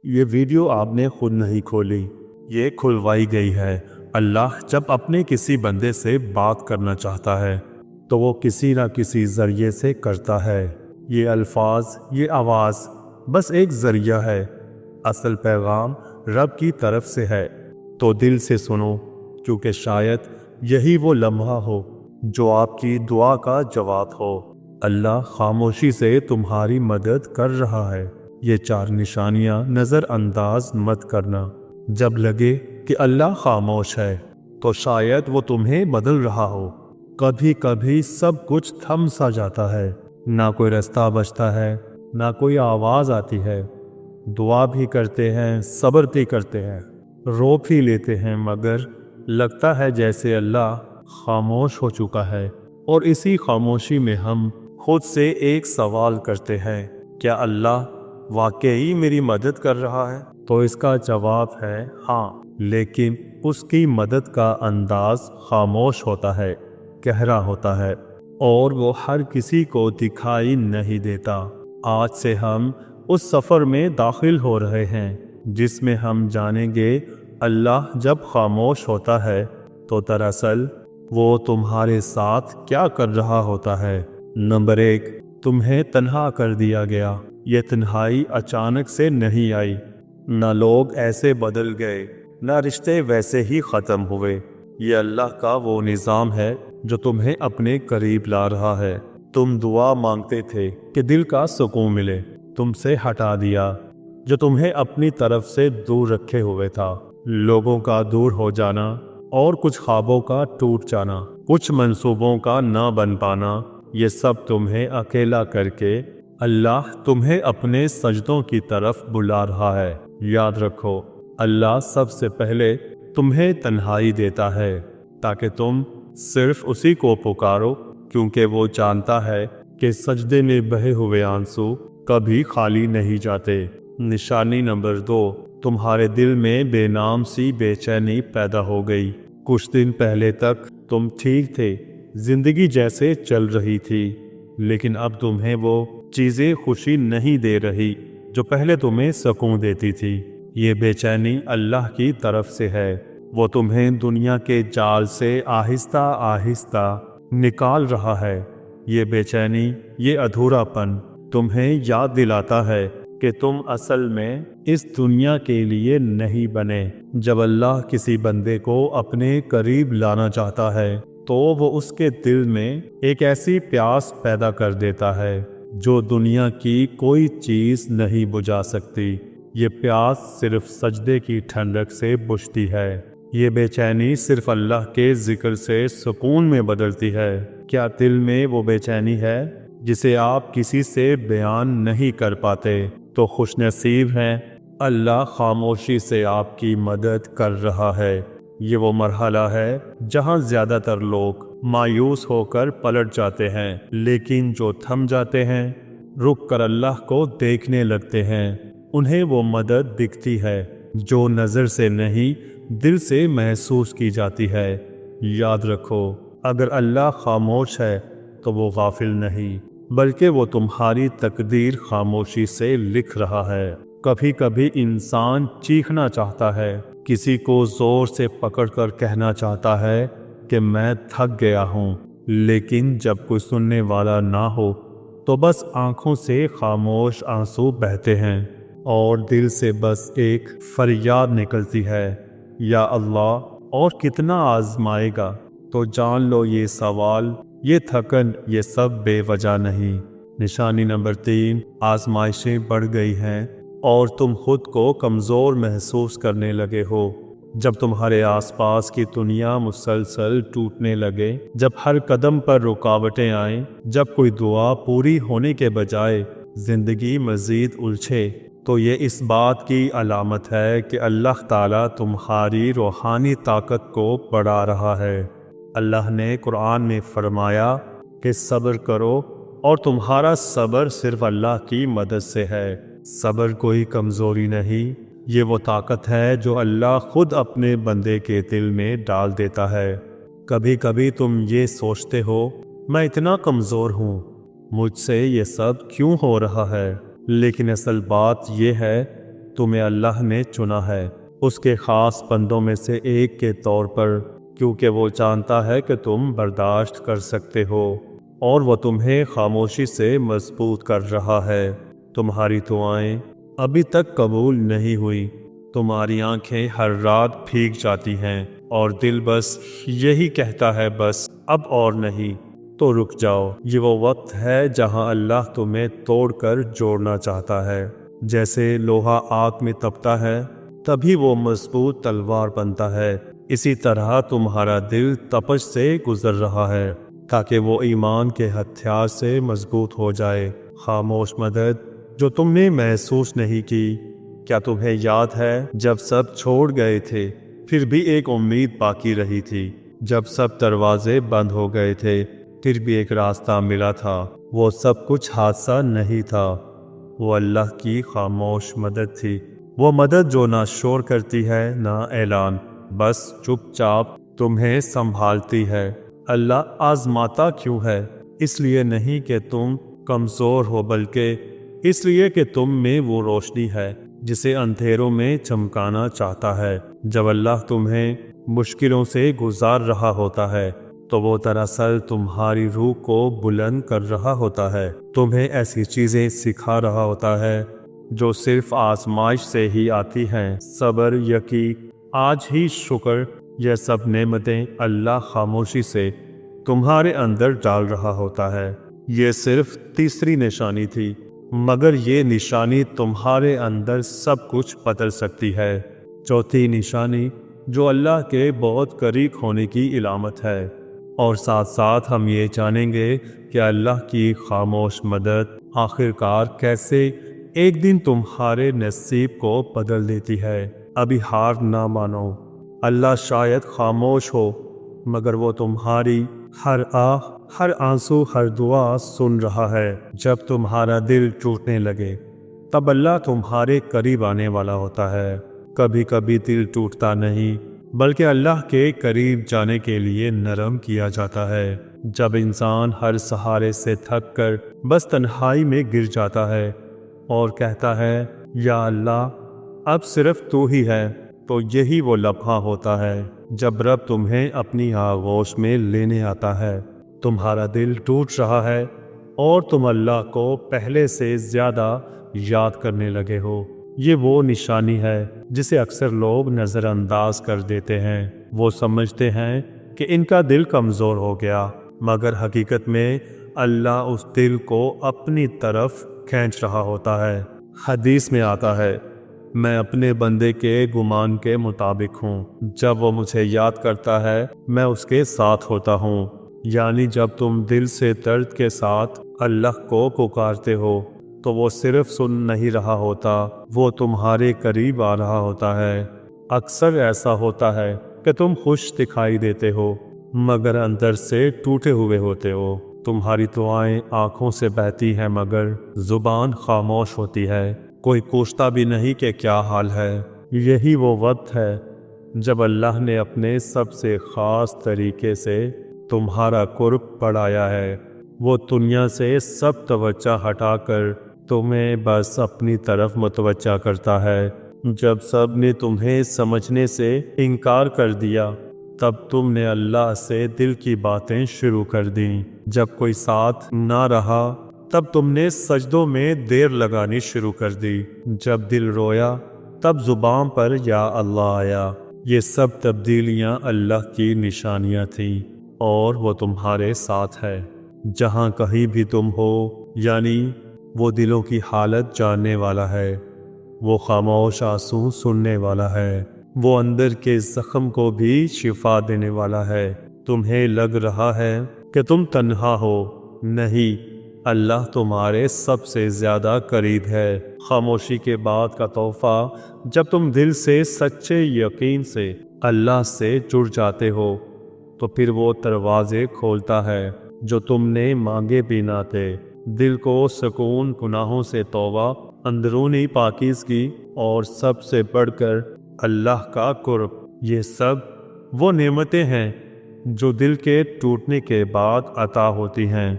یہ ویڈیو آپ نے خود نہیں کھولی، یہ کھلوائی گئی ہے۔ اللہ جب اپنے کسی بندے سے بات کرنا چاہتا ہے تو وہ کسی نہ کسی ذریعے سے کرتا ہے۔ یہ الفاظ، یہ آواز بس ایک ذریعہ ہے، اصل پیغام رب کی طرف سے ہے۔ تو دل سے سنو، کیونکہ شاید یہی وہ لمحہ ہو جو آپ کی دعا کا جواب ہو۔ اللہ خاموشی سے تمہاری مدد کر رہا ہے۔ یہ 4 نشانیاں نظر انداز مت کرنا۔ جب لگے کہ اللہ خاموش ہے تو شاید وہ تمہیں بدل رہا ہو۔ کبھی کبھی سب کچھ تھم سا جاتا ہے، نہ کوئی رستہ بچتا ہے، نہ کوئی آواز آتی ہے۔ دعا بھی کرتے ہیں، صبر بھی کرتے ہیں، رو بھی لیتے ہیں، مگر لگتا ہے جیسے اللہ خاموش ہو چکا ہے۔ اور اسی خاموشی میں ہم خود سے ایک سوال کرتے ہیں، کیا اللہ واقعی میری مدد کر رہا ہے؟ تو اس کا جواب ہے ہاں، لیکن اس کی مدد کا انداز خاموش ہوتا ہے، گہرا ہوتا ہے، اور وہ ہر کسی کو دکھائی نہیں دیتا۔ آج سے ہم اس سفر میں داخل ہو رہے ہیں جس میں ہم جانیں گے اللہ جب خاموش ہوتا ہے تو دراصل وہ تمہارے ساتھ کیا کر رہا ہوتا ہے۔ نمبر 1، تمہیں تنہا کر دیا گیا۔ یہ تنہائی اچانک سے نہیں آئی، نہ لوگ ایسے بدل گئے، نہ رشتے ویسے ہی ختم ہوئے۔ یہ اللہ کا وہ نظام ہے جو تمہیں اپنے قریب لا رہا ہے۔ تم دعا مانگتے تھے کہ دل کا سکون ملے، تم سے ہٹا دیا۔ جو تمہیں اپنی طرف سے دور رکھے ہوئے تھا، لوگوں کا دور ہو جانا، اور کچھ خوابوں کا ٹوٹ جانا، کچھ منصوبوں کا نہ بن پانا، یہ سب تمہیں اکیلا کر کے اللہ تمہیں اپنے سجدوں کی طرف بلا رہا ہے۔ یاد رکھو، اللہ سب سے پہلے تمہیں تنہائی دیتا ہے تاکہ تم صرف اسی کو پکارو، کیونکہ وہ جانتا ہے کہ سجدے میں بہے ہوئے آنسو کبھی خالی نہیں جاتے۔ نشانی نمبر 2، تمہارے دل میں بے نام سی بے چینی پیدا ہو گئی۔ کچھ دن پہلے تک تم ٹھیک تھے، زندگی جیسے چل رہی تھی، لیکن اب تمہیں وہ چیزیں خوشی نہیں دے رہی جو پہلے تمہیں سکون دیتی تھی۔ یہ بے چینی اللہ کی طرف سے ہے۔ وہ تمہیں دنیا کے جال سے آہستہ آہستہ نکال رہا ہے۔ یہ بے چینی، یہ ادھورا پن تمہیں یاد دلاتا ہے کہ تم اصل میں اس دنیا کے لیے نہیں بنے۔ جب اللہ کسی بندے کو اپنے قریب لانا چاہتا ہے تو وہ اس کے دل میں ایک ایسی پیاس پیدا کر دیتا ہے جو دنیا کی کوئی چیز نہیں بجھا سکتی۔ یہ پیاس صرف سجدے کی ٹھنڈک سے بجھتی ہے۔ یہ بے چینی صرف اللہ کے ذکر سے سکون میں بدلتی ہے۔ کیا دل میں وہ بے چینی ہے جسے آپ کسی سے بیان نہیں کر پاتے؟ تو خوش نصیب ہیں، اللہ خاموشی سے آپ کی مدد کر رہا ہے۔ یہ وہ مرحلہ ہے جہاں زیادہ تر لوگ مایوس ہو کر پلٹ جاتے ہیں، لیکن جو تھم جاتے ہیں، رک کر اللہ کو دیکھنے لگتے ہیں، انہیں وہ مدد دکھتی ہے جو نظر سے نہیں دل سے محسوس کی جاتی ہے۔ یاد رکھو، اگر اللہ خاموش ہے تو وہ غافل نہیں، بلکہ وہ تمہاری تقدیر خاموشی سے لکھ رہا ہے۔ کبھی کبھی انسان چیخنا چاہتا ہے، کسی کو زور سے پکڑ کر کہنا چاہتا ہے کہ میں تھک گیا ہوں، لیکن جب کوئی سننے والا نہ ہو تو بس آنکھوں سے خاموش آنسو بہتے ہیں اور دل سے بس ایک فریاد نکلتی ہے، یا اللہ اور کتنا آزمائے گا؟ تو جان لو یہ سوال، یہ تھکن، یہ سب بے وجہ نہیں۔ نشانی نمبر 3، آزمائشیں بڑھ گئی ہیں اور تم خود کو کمزور محسوس کرنے لگے ہو۔ جب تمہارے آس پاس کی دنیا مسلسل ٹوٹنے لگے، جب ہر قدم پر رکاوٹیں آئیں، جب کوئی دعا پوری ہونے کے بجائے زندگی مزید الجھے، تو یہ اس بات کی علامت ہے کہ اللہ تعالیٰ تمہاری روحانی طاقت کو بڑھا رہا ہے۔ اللہ نے قرآن میں فرمایا کہ صبر کرو، اور تمہارا صبر صرف اللہ کی مدد سے ہے۔ صبر کوئی کمزوری نہیں، یہ وہ طاقت ہے جو اللہ خود اپنے بندے کے دل میں ڈال دیتا ہے۔ کبھی کبھی تم یہ سوچتے ہو، میں اتنا کمزور ہوں، مجھ سے یہ سب کیوں ہو رہا ہے؟ لیکن اصل بات یہ ہے تمہیں اللہ نے چنا ہے اس کے خاص بندوں میں سے ایک کے طور پر، کیونکہ وہ جانتا ہے کہ تم برداشت کر سکتے ہو اور وہ تمہیں خاموشی سے مضبوط کر رہا ہے۔ تمہاری دعائیں ابھی تک قبول نہیں ہوئی، تمہاری آنکھیں ہر رات بھیگ جاتی ہیں اور دل بس یہی کہتا ہے بس اب اور نہیں۔ تو رک جاؤ، یہ وہ وقت ہے جہاں اللہ تمہیں توڑ کر جوڑنا چاہتا ہے۔ جیسے لوہا آگ میں تپتا ہے تبھی وہ مضبوط تلوار بنتا ہے، اسی طرح تمہارا دل تپش سے گزر رہا ہے تاکہ وہ ایمان کے ہتھیار سے مضبوط ہو جائے۔ خاموش مدد جو تم نے محسوس نہیں کی، کیا تمہیں یاد ہے جب سب چھوڑ گئے تھے پھر بھی ایک امید باقی رہی تھی؟ جب سب دروازے بند ہو گئے تھے پھر بھی ایک راستہ ملا تھا؟ وہ سب کچھ حادثہ نہیں تھا، وہ اللہ کی خاموش مدد تھی، وہ مدد جو نہ شور کرتی ہے نہ اعلان، بس چپ چاپ تمہیں سنبھالتی ہے۔ اللہ آزماتا کیوں ہے؟ اس لیے نہیں کہ تم کمزور ہو، بلکہ اس لیے کہ تم میں وہ روشنی ہے جسے اندھیروں میں چمکانا چاہتا ہے۔ جب اللہ تمہیں مشکلوں سے گزار رہا ہوتا ہے تو وہ دراصل تمہاری روح کو بلند کر رہا ہوتا ہے، تمہیں ایسی چیزیں سکھا رہا ہوتا ہے جو صرف آزمائش سے ہی آتی ہیں۔ صبر، یقین، آج ہی شکر، یہ سب نعمتیں اللہ خاموشی سے تمہارے اندر ڈال رہا ہوتا ہے۔ یہ صرف تیسری نشانی تھی، مگر یہ نشانی تمہارے اندر سب کچھ بدل سکتی ہے۔ چوتھی نشانی جو اللہ کے بہت قریب ہونے کی علامت ہے، اور ساتھ ساتھ ہم یہ جانیں گے کہ اللہ کی خاموش مدد آخرکار کیسے ایک دن تمہارے نصیب کو بدل دیتی ہے۔ ابھی ہار نہ مانو، اللہ شاید خاموش ہو مگر وہ تمہاری ہر آہ، ہر آنسو، ہر دعا سن رہا ہے۔ جب تمہارا دل ٹوٹنے لگے تب اللہ تمہارے قریب آنے والا ہوتا ہے۔ کبھی کبھی دل ٹوٹتا نہیں بلکہ اللہ کے قریب جانے کے لیے نرم کیا جاتا ہے۔ جب انسان ہر سہارے سے تھک کر بس تنہائی میں گر جاتا ہے اور کہتا ہے یا اللہ اب صرف تو ہی ہے، تو یہی وہ لمحہ ہوتا ہے جب رب تمہیں اپنی آغوش میں لینے آتا ہے۔ تمہارا دل ٹوٹ رہا ہے اور تم اللہ کو پہلے سے زیادہ یاد کرنے لگے ہو۔ یہ وہ نشانی ہے جسے اکثر لوگ نظر انداز کر دیتے ہیں۔ وہ سمجھتے ہیں کہ ان کا دل کمزور ہو گیا، مگر حقیقت میں اللہ اس دل کو اپنی طرف کھینچ رہا ہوتا ہے۔ حدیث میں آتا ہے، میں اپنے بندے کے گمان کے مطابق ہوں، جب وہ مجھے یاد کرتا ہے میں اس کے ساتھ ہوتا ہوں۔ یعنی جب تم دل سے درد کے ساتھ اللہ کو پکارتے ہو تو وہ صرف سن نہیں رہا ہوتا، وہ تمہارے قریب آ رہا ہوتا ہے۔ اکثر ایسا ہوتا ہے کہ تم خوش دکھائی دیتے ہو مگر اندر سے ٹوٹے ہوئے ہوتے ہو۔ تمہاری دعائیں آنکھوں سے بہتی ہیں مگر زبان خاموش ہوتی ہے، کوئی پوچھتا بھی نہیں کہ کیا حال ہے۔ یہی وہ وقت ہے جب اللہ نے اپنے سب سے خاص طریقے سے تمہارا قرب بڑھایا ہے۔ وہ دنیا سے سب توجہ ہٹا کر تمہیں بس اپنی طرف متوجہ کرتا ہے۔ جب سب نے تمہیں سمجھنے سے انکار کر دیا تب تم نے اللہ سے دل کی باتیں شروع کر دیں۔ جب کوئی ساتھ نہ رہا تب تم نے سجدوں میں دیر لگانی شروع کر دی۔ جب دل رویا تب زبان پر یا اللہ آیا۔ یہ سب تبدیلیاں اللہ کی نشانیاں تھیں اور وہ تمہارے ساتھ ہے جہاں کہیں بھی تم ہو، یعنی وہ دلوں کی حالت جاننے والا ہے، وہ خاموش آنسو سننے والا ہے، وہ اندر کے زخم کو بھی شفا دینے والا ہے۔ تمہیں لگ رہا ہے کہ تم تنہا ہو، نہیں، اللہ تمہارے سب سے زیادہ قریب ہے۔ خاموشی کے بعد کا تحفہ جب تم دل سے سچے یقین سے اللہ سے جڑ جاتے ہو تو پھر وہ دروازے کھولتا ہے جو تم نے مانگے بھی نہ تھے۔ دل کو سکون، گناہوں سے توبہ، اندرونی پاکیزگی اور سب سے بڑھ کر اللہ کا قرب، یہ سب وہ نعمتیں ہیں جو دل کے ٹوٹنے کے بعد عطا ہوتی ہیں۔